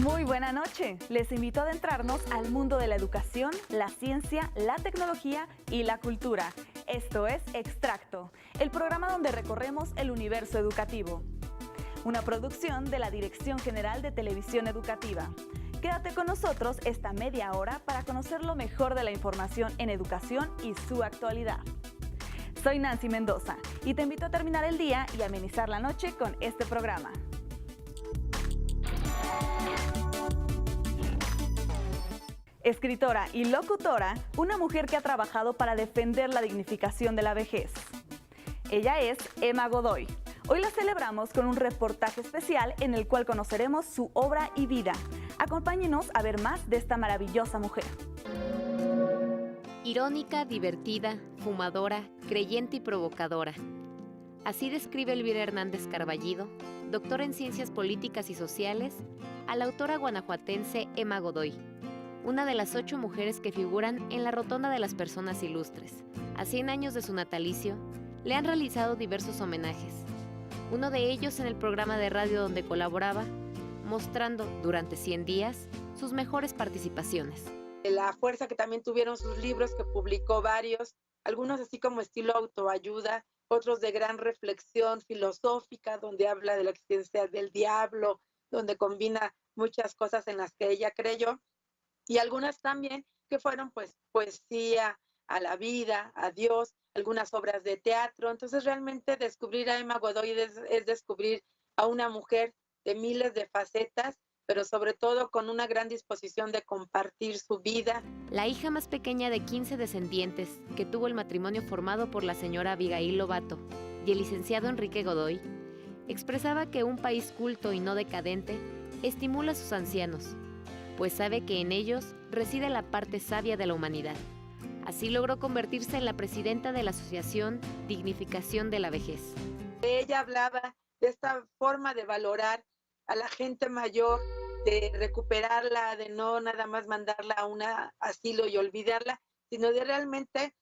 Muy buena noche. Les invito a adentrarnos al mundo de la educación, la ciencia, la tecnología y la cultura. Esto es Extracto, el programa donde recorremos el universo educativo. Una producción de la Dirección General de Televisión Educativa. Quédate con nosotros esta media hora para conocer lo mejor de la información en educación y su actualidad. Soy Nancy Mendoza y te invito a terminar el día y amenizar la noche con este programa. Escritora y locutora, una mujer que ha trabajado para defender la dignificación de la vejez. Ella es Emma Godoy. Hoy la celebramos con un reportaje especial en el cual conoceremos su obra y vida. Acompáñenos a ver más de esta maravillosa mujer. Irónica, divertida, fumadora, creyente y provocadora. Así describe Elvira Hernández Carballido, doctora en Ciencias Políticas y Sociales, a la autora guanajuatense Emma Godoy, una de las 8 mujeres que figuran en la Rotonda de las Personas Ilustres. A 100 años de su natalicio, le han realizado diversos homenajes. Uno de ellos en el programa de radio donde colaboraba, mostrando durante 100 días sus mejores participaciones. La fuerza que también tuvieron sus libros, que publicó varios, algunos así como estilo autoayuda, otros de gran reflexión filosófica, donde habla de la existencia del diablo, donde combina muchas cosas en las que ella creyó, y algunas también que fueron pues poesía a la vida, a Dios, algunas obras de teatro. Entonces realmente descubrir a Emma Godoy es descubrir a una mujer de miles de facetas, pero sobre todo con una gran disposición de compartir su vida. La hija más pequeña de 15 descendientes, que tuvo el matrimonio formado por la señora Abigail Lobato y el licenciado Enrique Godoy, expresaba que un país culto y no decadente estimula a sus ancianos, pues sabe que en ellos reside la parte sabia de la humanidad. Así logró convertirse en la presidenta de la Asociación Dignificación de la Vejez. Ella hablaba de esta forma de valorar a la gente mayor, de recuperarla, de no nada más mandarla a un asilo y olvidarla, sino de realmente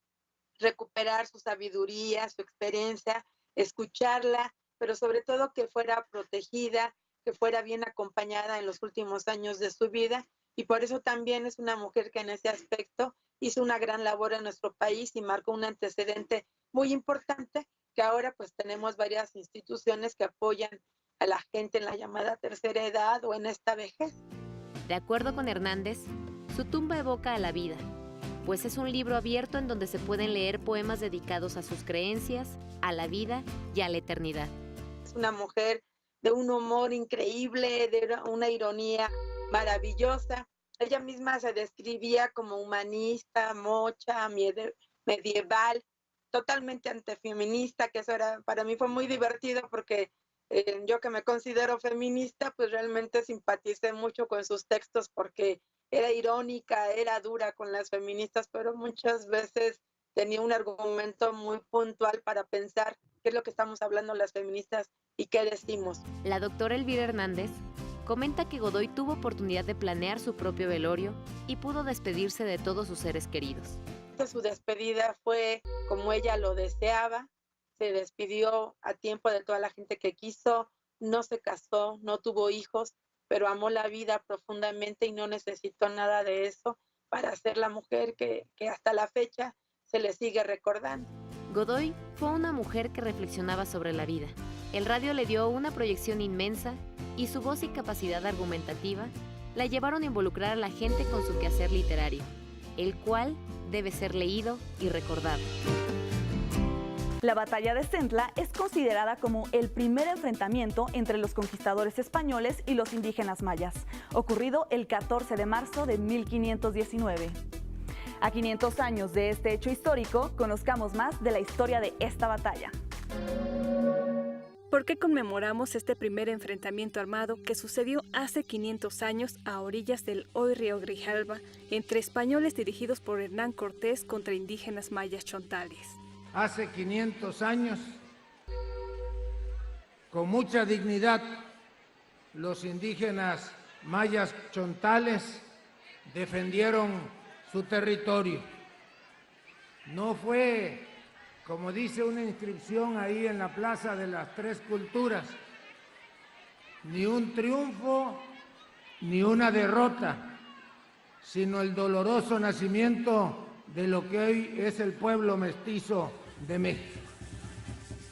recuperar su sabiduría, su experiencia, escucharla, pero sobre todo que fuera protegida, que fuera bien acompañada en los últimos años de su vida. Y por eso también es una mujer que en ese aspecto hizo una gran labor en nuestro país y marcó un antecedente muy importante, que ahora pues tenemos varias instituciones que apoyan a la gente en la llamada tercera edad o en esta vejez. De acuerdo con Hernández, su tumba evoca a la vida, pues es un libro abierto en donde se pueden leer poemas dedicados a sus creencias, a la vida y a la eternidad. Es una mujer de un humor increíble, de una ironía maravillosa. Ella misma se describía como humanista, mocha, medieval, totalmente antifeminista, que eso era, para mí fue muy divertido porque yo que me considero feminista, pues realmente simpaticé mucho con sus textos porque era irónica, era dura con las feministas, pero muchas veces tenía un argumento muy puntual para pensar qué es lo que estamos hablando las feministas y qué decimos. La doctora Elvira Hernández comenta que Godoy tuvo oportunidad de planear su propio velorio y pudo despedirse de todos sus seres queridos. Su despedida fue como ella lo deseaba, se despidió a tiempo de toda la gente que quiso, no se casó, no tuvo hijos, pero amó la vida profundamente y no necesitó nada de eso para ser la mujer que hasta la fecha se le sigue recordando. Godoy fue una mujer que reflexionaba sobre la vida. El radio le dio una proyección inmensa y su voz y capacidad argumentativa la llevaron a involucrar a la gente con su quehacer literario, el cual debe ser leído y recordado. La batalla de Centla es considerada como el primer enfrentamiento entre los conquistadores españoles y los indígenas mayas, ocurrido el 14 de marzo de 1519. A 500 años de este hecho histórico, conozcamos más de la historia de esta batalla. ¿Por qué conmemoramos este primer enfrentamiento armado que sucedió hace 500 años a orillas del hoy río Grijalva entre españoles dirigidos por Hernán Cortés contra indígenas mayas chontales? Hace 500 años, con mucha dignidad, los indígenas mayas chontales defendieron su territorio. No fue, como dice una inscripción ahí en la Plaza de las Tres Culturas, ni un triunfo ni una derrota, sino el doloroso nacimiento de lo que hoy es el pueblo mestizo de México.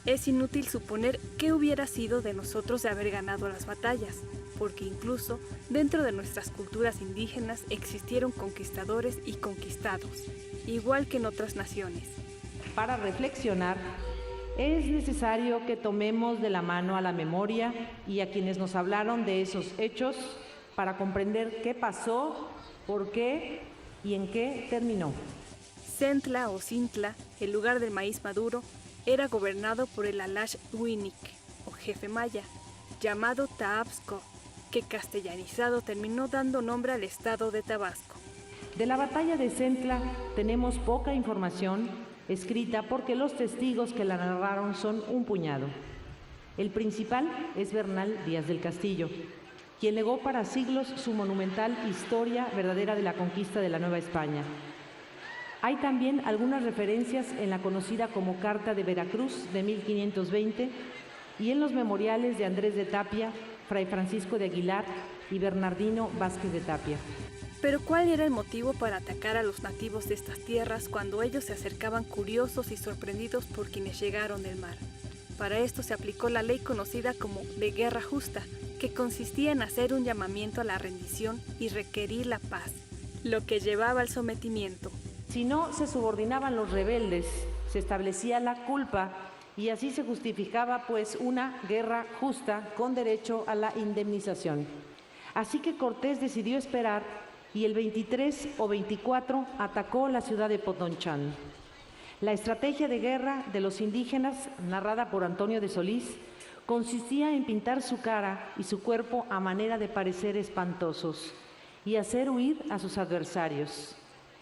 Es inútil suponer qué hubiera sido de nosotros de haber ganado las batallas, porque incluso dentro de nuestras culturas indígenas existieron conquistadores y conquistados, igual que en otras naciones. Para reflexionar, es necesario que tomemos de la mano a la memoria y a quienes nos hablaron de esos hechos para comprender qué pasó, por qué y en qué terminó. Centla o Cintla, el lugar del maíz maduro, era gobernado por el Alash Huinic, o jefe maya, llamado Taapsco, que castellanizado terminó dando nombre al estado de Tabasco. De la batalla de Centla tenemos poca información escrita porque los testigos que la narraron son un puñado. El principal es Bernal Díaz del Castillo, quien legó para siglos su monumental Historia verdadera de la conquista de la Nueva España. Hay también algunas referencias en la conocida como Carta de Veracruz de 1520 y en los memoriales de Andrés de Tapia, Fray Francisco de Aguilar y Bernardino Vázquez de Tapia. Pero ¿cuál era el motivo para atacar a los nativos de estas tierras cuando ellos se acercaban curiosos y sorprendidos por quienes llegaron del mar? Para esto se aplicó la ley conocida como de guerra justa, que consistía en hacer un llamamiento a la rendición y requerir la paz, lo que llevaba al sometimiento. Si no se subordinaban los rebeldes, se establecía la culpa y así se justificaba pues una guerra justa con derecho a la indemnización. Así que Cortés decidió esperar y el 23 o 24 atacó la ciudad de Potonchán. La estrategia de guerra de los indígenas, narrada por Antonio de Solís, consistía en pintar su cara y su cuerpo a manera de parecer espantosos y hacer huir a sus adversarios.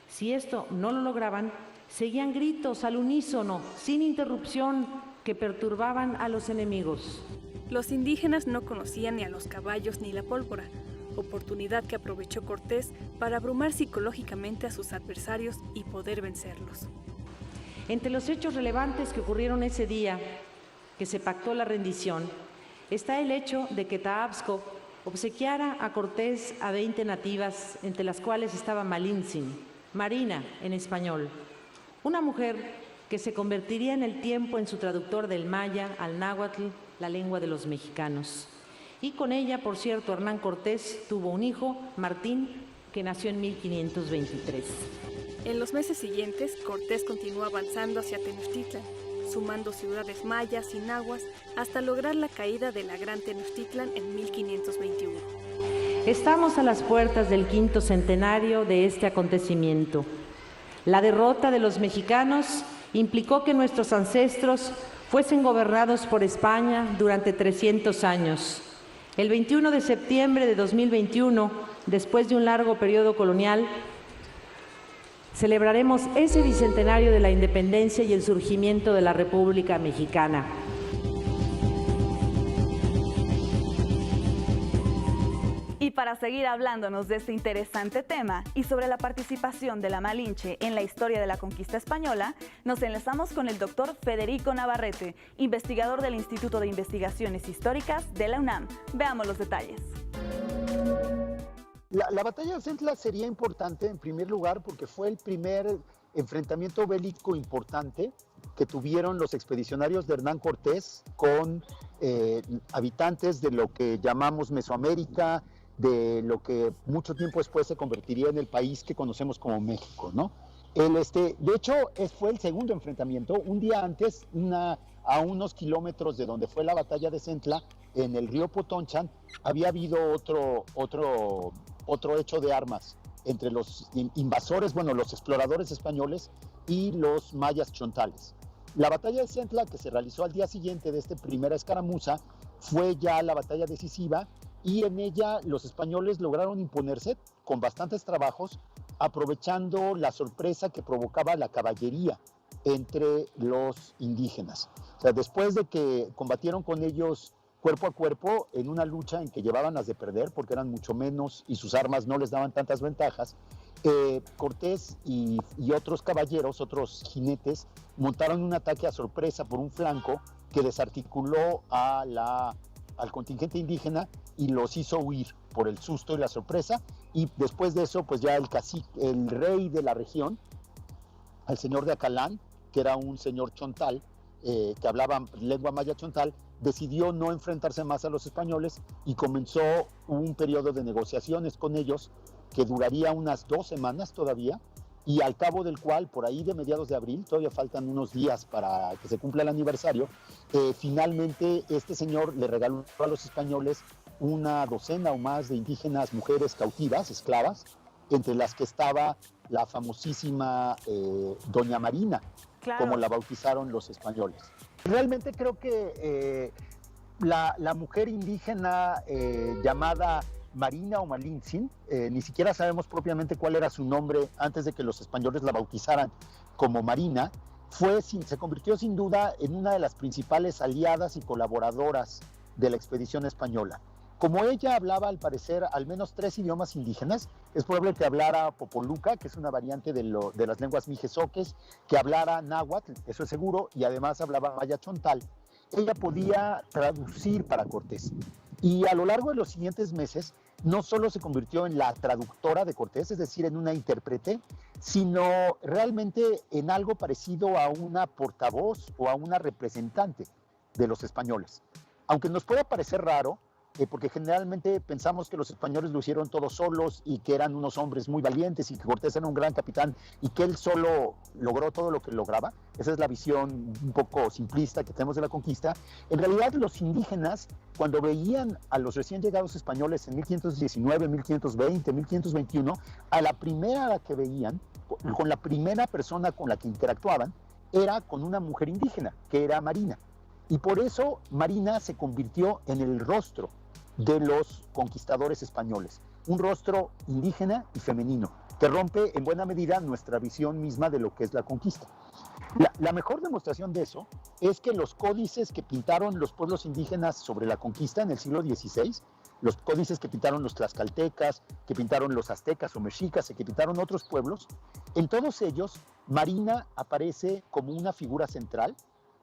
Si esto no lo lograban, seguían gritos al unísono, sin interrupción, que perturbaban a los enemigos. Los indígenas no conocían ni a los caballos ni la pólvora, oportunidad que aprovechó Cortés para abrumar psicológicamente a sus adversarios y poder vencerlos. Entre los hechos relevantes que ocurrieron ese día, que se pactó la rendición, está el hecho de que Taapsco obsequiara a Cortés a 20 nativas, entre las cuales estaba Malintzin, Marina en español, una mujer que se convertiría en el tiempo en su traductor del maya al náhuatl, la lengua de los mexicanos. Y con ella, por cierto, Hernán Cortés tuvo un hijo, Martín, que nació en 1523. En los meses siguientes, Cortés continuó avanzando hacia Tenochtitlan, sumando ciudades mayas y nahuas hasta lograr la caída de la Gran Tenochtitlan en 1521. Estamos a las puertas del 5º centenario de este acontecimiento. La derrota de los mexicanos implicó que nuestros ancestros fuesen gobernados por España durante 300 años. El 21 de septiembre de 2021, después de un largo periodo colonial, celebraremos ese bicentenario de la independencia y el surgimiento de la República Mexicana. Y para seguir hablándonos de este interesante tema y sobre la participación de la Malinche en la historia de la conquista española, nos enlazamos con el doctor Federico Navarrete, investigador del Instituto de Investigaciones Históricas de la UNAM. Veamos los detalles. La batalla de Centla sería importante en primer lugar porque fue el primer enfrentamiento bélico importante que tuvieron los expedicionarios de Hernán Cortés con habitantes de lo que llamamos Mesoamérica, de lo que mucho tiempo después se convertiría en el país que conocemos como México, ¿no? De hecho, fue el segundo enfrentamiento. Un día antes, a unos kilómetros de donde fue la batalla de Centla, en el río Potonchán, había habido otro hecho de armas entre los invasores, los exploradores españoles y los mayas chontales. La batalla de Centla, que se realizó al día siguiente de esta primera escaramuza, fue ya la batalla decisiva, y en ella los españoles lograron imponerse con bastantes trabajos, aprovechando la sorpresa que provocaba la caballería entre los indígenas. O sea, después de que combatieron con ellos cuerpo a cuerpo en una lucha en que llevaban las de perder porque eran mucho menos y sus armas no les daban tantas ventajas, Cortés y otros caballeros, otros jinetes, montaron un ataque a sorpresa por un flanco que desarticuló a al contingente indígena y los hizo huir por el susto y la sorpresa, y después de eso pues ya el rey de la región, el señor de Acalán, que era un señor chontal, que hablaba lengua maya chontal, decidió no enfrentarse más a los españoles y comenzó un periodo de negociaciones con ellos que duraría unas 2 semanas todavía, y al cabo del cual, por ahí de mediados de abril, todavía faltan unos días para que se cumpla el aniversario, finalmente este señor le regaló a los españoles una docena o más de indígenas mujeres cautivas, esclavas, entre las que estaba la famosísima Doña Marina, Claro. como la bautizaron los españoles. Realmente creo que la mujer indígena llamada Marina o Malintzin, ni siquiera sabemos propiamente cuál era su nombre antes de que los españoles la bautizaran como Marina, se convirtió sin duda en una de las principales aliadas y colaboradoras de la expedición española. Como ella hablaba, al parecer, al menos 3 idiomas indígenas, es probable que hablara popoluca, que es una variante de las lenguas mijezoques, que hablara náhuatl, eso es seguro, y además hablaba maya chontal. Ella podía traducir para Cortés. Y a lo largo de los siguientes meses, no solo se convirtió en la traductora de Cortés, es decir, en una intérprete, sino realmente en algo parecido a una portavoz o a una representante de los españoles. Aunque nos pueda parecer raro, porque generalmente pensamos que los españoles lo hicieron todos solos y que eran unos hombres muy valientes y que Cortés era un gran capitán y que él solo logró todo lo que lograba. Esa es la visión un poco simplista que tenemos de la conquista. En realidad, los indígenas, cuando veían a los recién llegados españoles en 1519, 1520, 1521, a la primera que veían, con la primera persona con la que interactuaban, era con una mujer indígena, que era Marina. Y por eso Marina se convirtió en el rostro de los conquistadores españoles, un rostro indígena y femenino, que rompe en buena medida nuestra visión misma de lo que es la conquista. La mejor demostración de eso es que los códices que pintaron los pueblos indígenas sobre la conquista en el siglo XVI, los códices que pintaron los tlaxcaltecas, que pintaron los aztecas o mexicas, que pintaron otros pueblos, en todos ellos Marina aparece como una figura central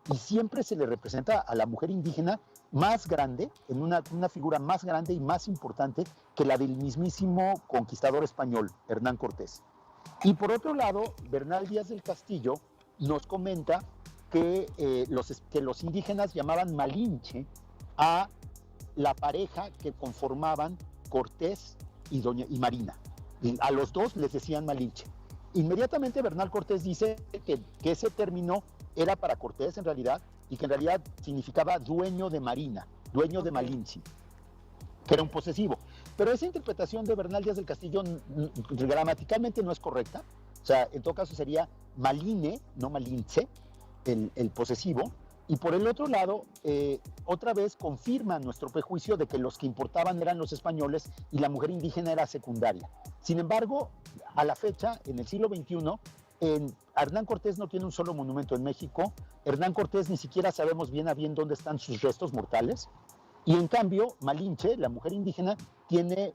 y siempre se le representa a la mujer indígena más grande, en una figura más grande y más importante que la del mismísimo conquistador español, Hernán Cortés. Y por otro lado, Bernal Díaz del Castillo nos comenta que los indígenas llamaban Malinche a la pareja que conformaban Cortés y Marina. Y a los dos les decían Malinche. Inmediatamente Bernal Cortés dice que ese término era para Cortés en realidad, y que en realidad significaba dueño de Marina, dueño de Malinche, que era un posesivo. Pero esa interpretación de Bernal Díaz del Castillo gramaticalmente no es correcta. O sea, en todo caso sería Maline, no Malinche, el posesivo. Y por el otro lado, otra vez confirma nuestro prejuicio de que los que importaban eran los españoles y la mujer indígena era secundaria. Sin embargo, a la fecha, en el siglo XXI, Hernán Cortés no tiene un solo monumento en México. Hernán Cortés ni siquiera sabemos bien a bien dónde están sus restos mortales. Y en cambio, Malinche, la mujer indígena, tiene,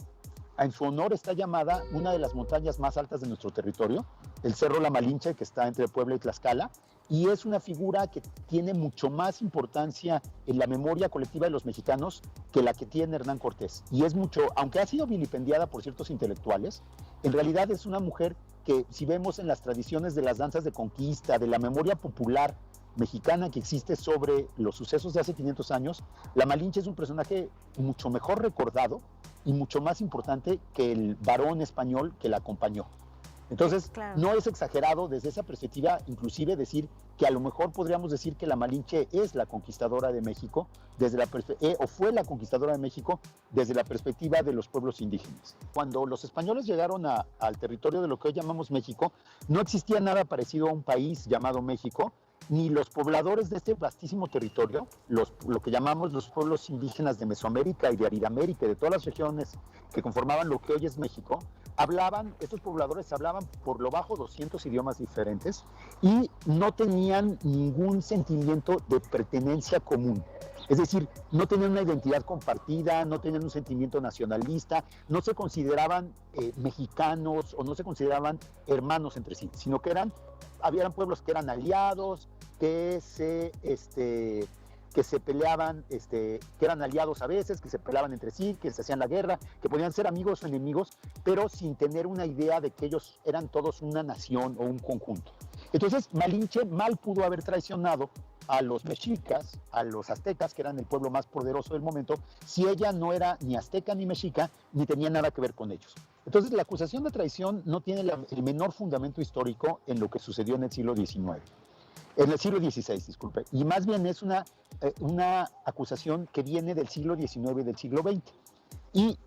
en su honor está llamada una de las montañas más altas de nuestro territorio, el Cerro La Malinche, que está entre Puebla y Tlaxcala, y es una figura que tiene mucho más importancia en la memoria colectiva de los mexicanos que la que tiene Hernán Cortés. Y es mucho, aunque ha sido vilipendiada por ciertos intelectuales, en realidad es una mujer que, si vemos en las tradiciones de las danzas de conquista, de la memoria popular mexicana que existe sobre los sucesos de hace 500 años, la Malinche es un personaje mucho mejor recordado y mucho más importante que el varón español que la acompañó. Entonces, claro, no es exagerado desde esa perspectiva, inclusive decir que a lo mejor podríamos decir que la Malinche es la conquistadora de México, o fue la conquistadora de México desde la perspectiva de los pueblos indígenas. Cuando los españoles llegaron al territorio de lo que hoy llamamos México, no existía nada parecido a un país llamado México, ni los pobladores de este vastísimo territorio, lo que llamamos los pueblos indígenas de Mesoamérica y de Aridoamérica y de todas las regiones que conformaban lo que hoy es México, estos pobladores hablaban por lo bajo 200 idiomas diferentes y no tenían ningún sentimiento de pertenencia común. Es decir, no tenían una identidad compartida, no tenían un sentimiento nacionalista, no se consideraban mexicanos o no se consideraban hermanos entre sí, sino que habían pueblos que eran aliados, que que se peleaban, que eran aliados a veces, que se peleaban entre sí, que se hacían la guerra, que podían ser amigos o enemigos, pero sin tener una idea de que ellos eran todos una nación o un conjunto. Entonces, Malinche mal pudo haber traicionado a los mexicas, a los aztecas, que eran el pueblo más poderoso del momento, si ella no era ni azteca ni mexica, ni tenía nada que ver con ellos. Entonces, la acusación de traición no tiene el menor fundamento histórico en lo que sucedió en el siglo XIX. En el siglo XVI, disculpe, y más bien es una acusación que viene del siglo XIX y del siglo XX. Y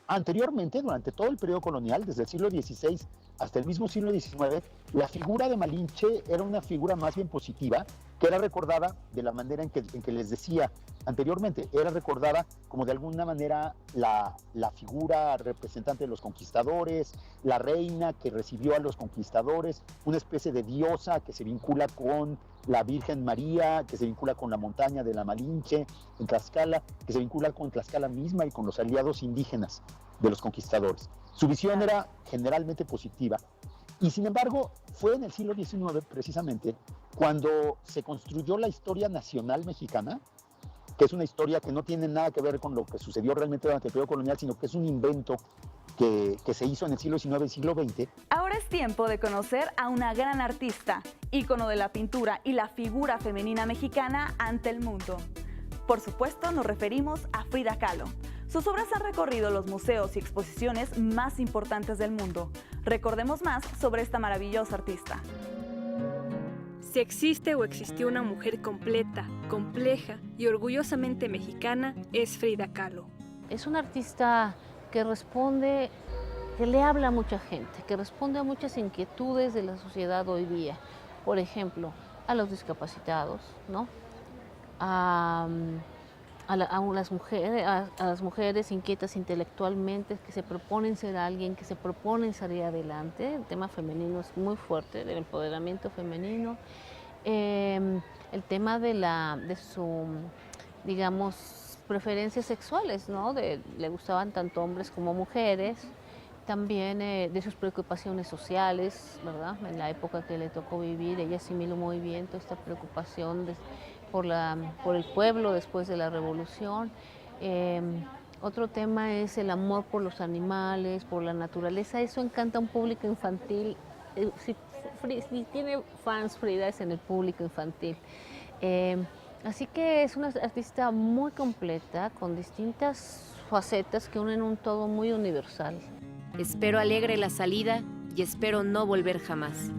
anteriormente, durante todo el periodo colonial, desde el siglo XVI hasta el mismo siglo XIX, la figura de Malinche era una figura más bien positiva, que era recordada de la manera en que les decía anteriormente, era recordada como de alguna manera la figura representante de los conquistadores, la reina que recibió a los conquistadores, una especie de diosa que se vincula con la Virgen María, que se vincula con la montaña de la Malinche en Tlaxcala, que se vincula con Tlaxcala misma y con los aliados indígenas de los conquistadores. Su visión era generalmente positiva y sin embargo fue en el siglo XIX precisamente cuando se construyó la historia nacional mexicana, que es una historia que no tiene nada que ver con lo que sucedió realmente durante el periodo colonial, sino que es un invento que se hizo en el siglo XIX y siglo XX. Ahora es tiempo de conocer a una gran artista, ícono de la pintura y la figura femenina mexicana ante el mundo. Por supuesto, nos referimos a Frida Kahlo. Sus obras han recorrido los museos y exposiciones más importantes del mundo. Recordemos más sobre esta maravillosa artista. Si existe o existió una mujer completa, compleja y orgullosamente mexicana, es Frida Kahlo. Es una artista que responde, que le habla a mucha gente, que responde a muchas inquietudes de la sociedad hoy día. Por ejemplo, a los discapacitados, ¿no? A las mujeres inquietas intelectualmente, que se proponen ser alguien, que se proponen salir adelante. El tema femenino es muy fuerte, del empoderamiento femenino. El tema de su, digamos, preferencias sexuales, ¿no? Le gustaban tanto hombres como mujeres. También de sus preocupaciones sociales, ¿verdad? En la época que le tocó vivir, ella asimiló muy bien toda esta preocupación por el pueblo después de la revolución. Otro tema es el amor por los animales, por la naturaleza. Eso encanta a un público infantil. Si tiene fans, Frida es en el público infantil. Así que es una artista muy completa, con distintas facetas que unen un todo muy universal. Espero alegre la salida y espero no volver jamás.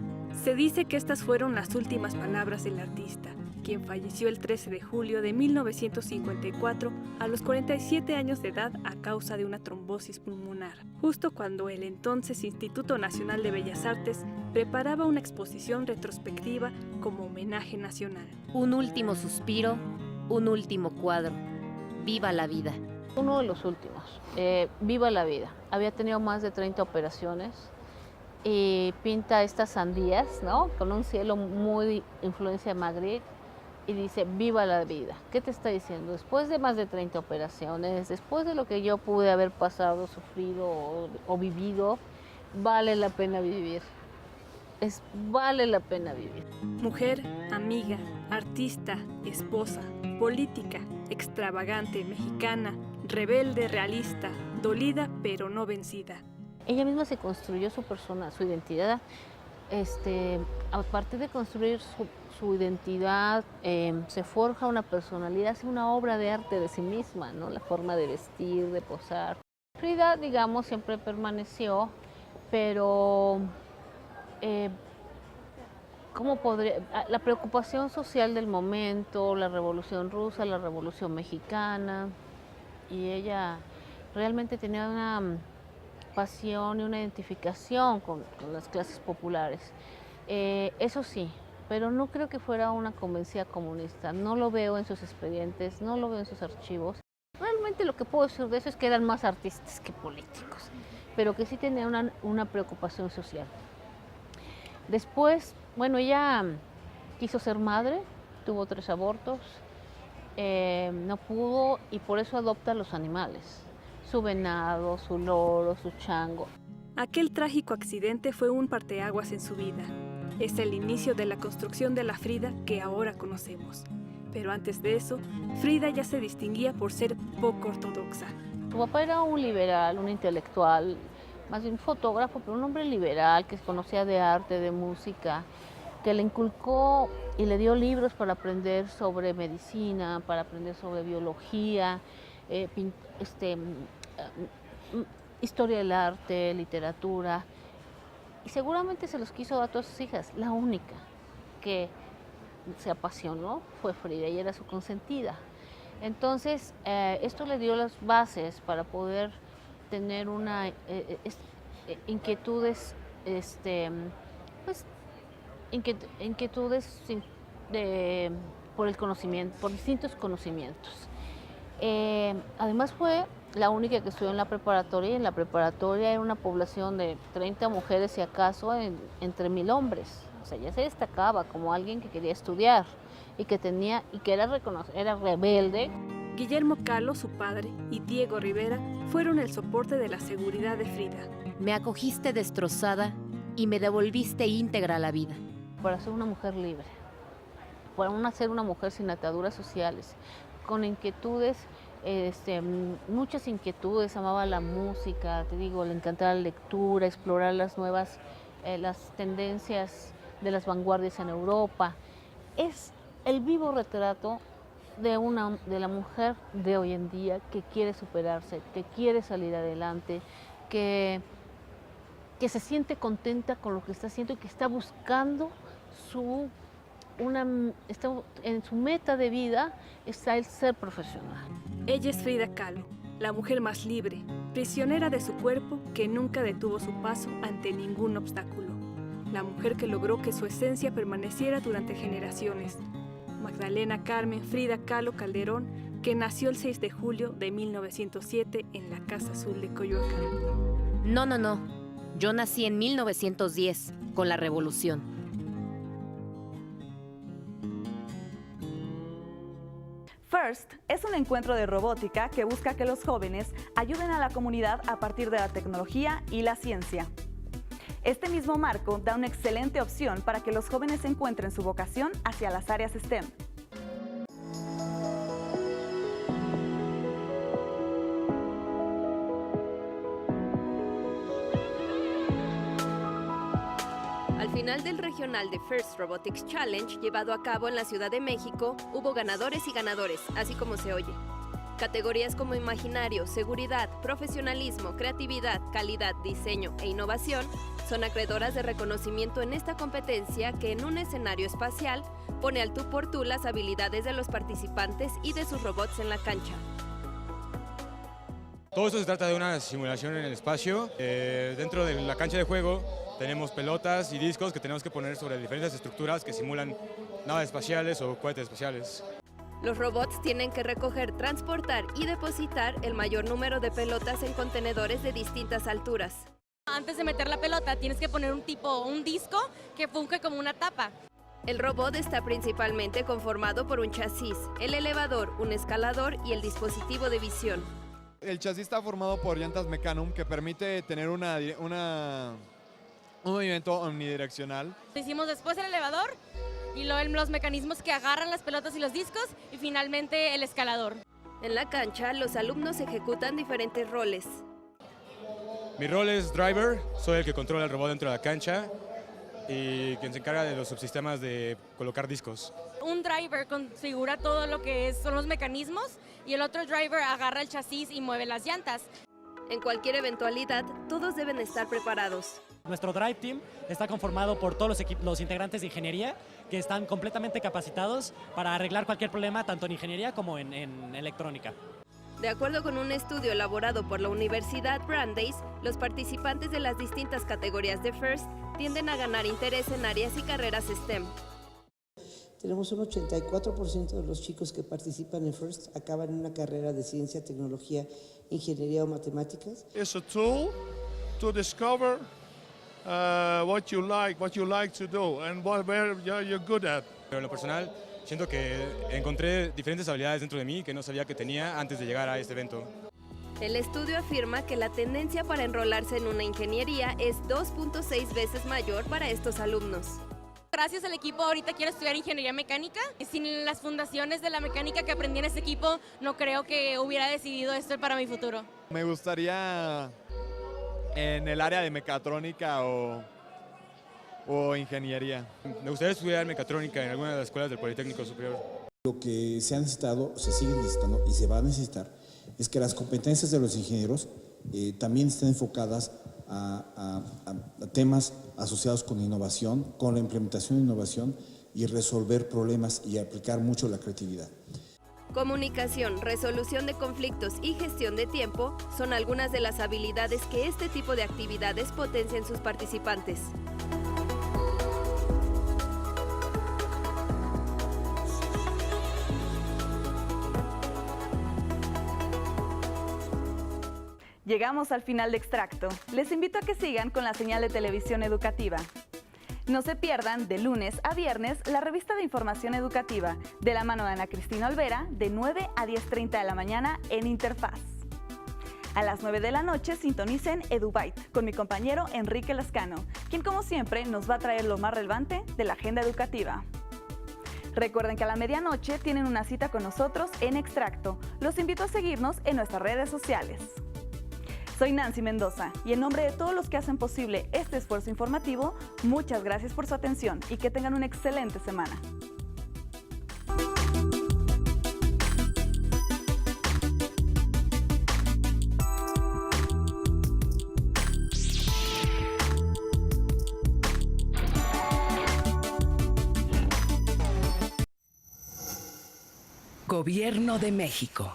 Se dice que estas fueron las últimas palabras del artista, quien falleció el 13 de julio de 1954 a los 47 años de edad a causa de una trombosis pulmonar, justo cuando el entonces Instituto Nacional de Bellas Artes preparaba una exposición retrospectiva como homenaje nacional. Un último suspiro, un último cuadro. Viva la vida. Uno de los últimos, Viva la vida. Había tenido más de 30 operaciones y pinta estas sandías, ¿no? Con un cielo muy influencia de Magritte y dice, viva la vida. ¿Qué te está diciendo? Después de más de 30 operaciones, después de lo que yo pude haber pasado, sufrido o vivido, vale la pena vivir. Vale la pena vivir. Mujer, amiga, artista, esposa, política, extravagante, mexicana, rebelde, realista, dolida pero no vencida. Ella misma se construyó su persona, su identidad. A partir de construir su identidad, se forja una personalidad, hace una obra de arte de sí misma, ¿no? La forma de vestir, de posar. Frida, digamos, siempre permaneció, pero ¿cómo podría? La preocupación social del momento, la Revolución Rusa, la Revolución Mexicana, y ella realmente tenía una pasión y una identificación con las clases populares. Eso sí, pero no creo que fuera una convencida comunista, no lo veo en sus expedientes, no lo veo en sus archivos. Realmente lo que puedo decir de eso es que eran más artistas que políticos, pero que sí tenía una preocupación social. Después, bueno, ella quiso ser madre, tuvo 3 abortos, no pudo y por eso adopta a los animales, su venado, su loro, su chango. Aquel trágico accidente fue un parteaguas en su vida. Es el inicio de la construcción de la Frida que ahora conocemos. Pero antes de eso, Frida ya se distinguía por ser poco ortodoxa. Su papá era un liberal, un intelectual, más bien un fotógrafo, pero un hombre liberal que conocía de arte, de música, que le inculcó y le dio libros para aprender sobre medicina, para aprender sobre biología, historia del arte, literatura. Y seguramente se los quiso dar a todas sus hijas. La única que se apasionó fue Frida y era su consentida. Entonces, esto le dio las bases para poder tener inquietudes, por el conocimiento, por distintos conocimientos. Además fue la única que estudió en la preparatoria, y en la preparatoria era una población de 30 mujeres y acaso entre 1000 hombres. O sea, ya se destacaba como alguien que quería estudiar y que era rebelde. Guillermo Kahlo, su padre, y Diego Rivera fueron el soporte de la seguridad de Frida. Me acogiste destrozada y me devolviste íntegra a la vida. Para ser una mujer libre, para ser una mujer sin ataduras sociales, con inquietudes, muchas inquietudes, amaba la música, te digo, le encantaba la lectura, explorar las tendencias de las vanguardias en Europa. Es el vivo retrato de la mujer de hoy en día que quiere superarse, que quiere salir adelante, que se siente contenta con lo que está haciendo y que está buscando en su meta de vida está el ser profesional. Ella es Frida Kahlo, la mujer más libre, prisionera de su cuerpo que nunca detuvo su paso ante ningún obstáculo. La mujer que logró que su esencia permaneciera durante generaciones. Magdalena Carmen Frida Kahlo Calderón, que nació el 6 de julio de 1907 en la Casa Azul de Coyoacán. No. Yo nací en 1910, con la Revolución. FIRST es un encuentro de robótica que busca que los jóvenes ayuden a la comunidad a partir de la tecnología y la ciencia. Este mismo marco da una excelente opción para que los jóvenes encuentren su vocación hacia las áreas STEM. Al final del regional de FIRST Robotics Challenge, llevado a cabo en la Ciudad de México, hubo ganadores y ganadores, así como se oye. Categorías como imaginario, seguridad, profesionalismo, creatividad, calidad, diseño e innovación son acreedoras de reconocimiento en esta competencia que en un escenario espacial pone al tú por tú las habilidades de los participantes y de sus robots en la cancha. Todo esto se trata de una simulación en el espacio. Dentro de la cancha de juego tenemos pelotas y discos que tenemos que poner sobre diferentes estructuras que simulan naves espaciales o cohetes espaciales. Los robots tienen que recoger, transportar y depositar el mayor número de pelotas en contenedores de distintas alturas. Antes de meter la pelota tienes que poner un disco que funge como una tapa. El robot está principalmente conformado por un chasis, el elevador, un escalador y el dispositivo de visión. El chasis está formado por llantas Mecanum que permite tener un movimiento omnidireccional. Hicimos después el elevador y luego los mecanismos que agarran las pelotas y los discos y finalmente el escalador. En la cancha, los alumnos ejecutan diferentes roles. Mi rol es driver, soy el que controla el robot dentro de la cancha y quien se encarga de los subsistemas de colocar discos. Un driver configura todo lo que son los mecanismos y el otro driver agarra el chasis y mueve las llantas. En cualquier eventualidad, todos deben estar preparados. Nuestro Drive Team está conformado por todos los integrantes de ingeniería que están completamente capacitados para arreglar cualquier problema, tanto en ingeniería como en electrónica. De acuerdo con un estudio elaborado por la Universidad Brandeis, los participantes de las distintas categorías de FIRST tienden a ganar interés en áreas y carreras STEM. Tenemos un 84% de los chicos que participan en FIRST acaban en una carrera de ciencia, tecnología, ingeniería o matemáticas. It's a tool to discover what you like to do and where you're good at. Pero en lo personal, siento que encontré diferentes habilidades dentro de mí que no sabía que tenía antes de llegar a este evento. El estudio afirma que la tendencia para enrolarse en una ingeniería es 2.6 veces mayor para estos alumnos. gracias al equipo ahorita quiero estudiar ingeniería mecánica. Sin las fundaciones de la mecánica que aprendí en ese equipo, no creo que hubiera decidido esto para mi futuro. Me gustaría en el área de mecatrónica o ingeniería. Me gustaría estudiar mecatrónica en alguna de las escuelas del Politécnico Superior. Lo que se ha necesitado, se sigue necesitando y se va a necesitar es que las competencias de los ingenieros también estén enfocadas a temas asociados con innovación, con la implementación de innovación y resolver problemas y aplicar mucho la creatividad. Comunicación, resolución de conflictos y gestión de tiempo son algunas de las habilidades que este tipo de actividades potencia en sus participantes. Llegamos al final de Extracto. Les invito a que sigan con la señal de televisión educativa. No se pierdan de lunes a viernes la revista de información educativa de la mano de Ana Cristina Olvera de 9 a 10:30 de la mañana en Interfaz. A las 9 de la noche sintonicen EduByte con mi compañero Enrique Lascano, quien como siempre nos va a traer lo más relevante de la agenda educativa. Recuerden que a la medianoche tienen una cita con nosotros en Extracto. Los invito a seguirnos en nuestras redes sociales. Soy Nancy Mendoza y en nombre de todos los que hacen posible este esfuerzo informativo, muchas gracias por su atención y que tengan una excelente semana. Gobierno de México.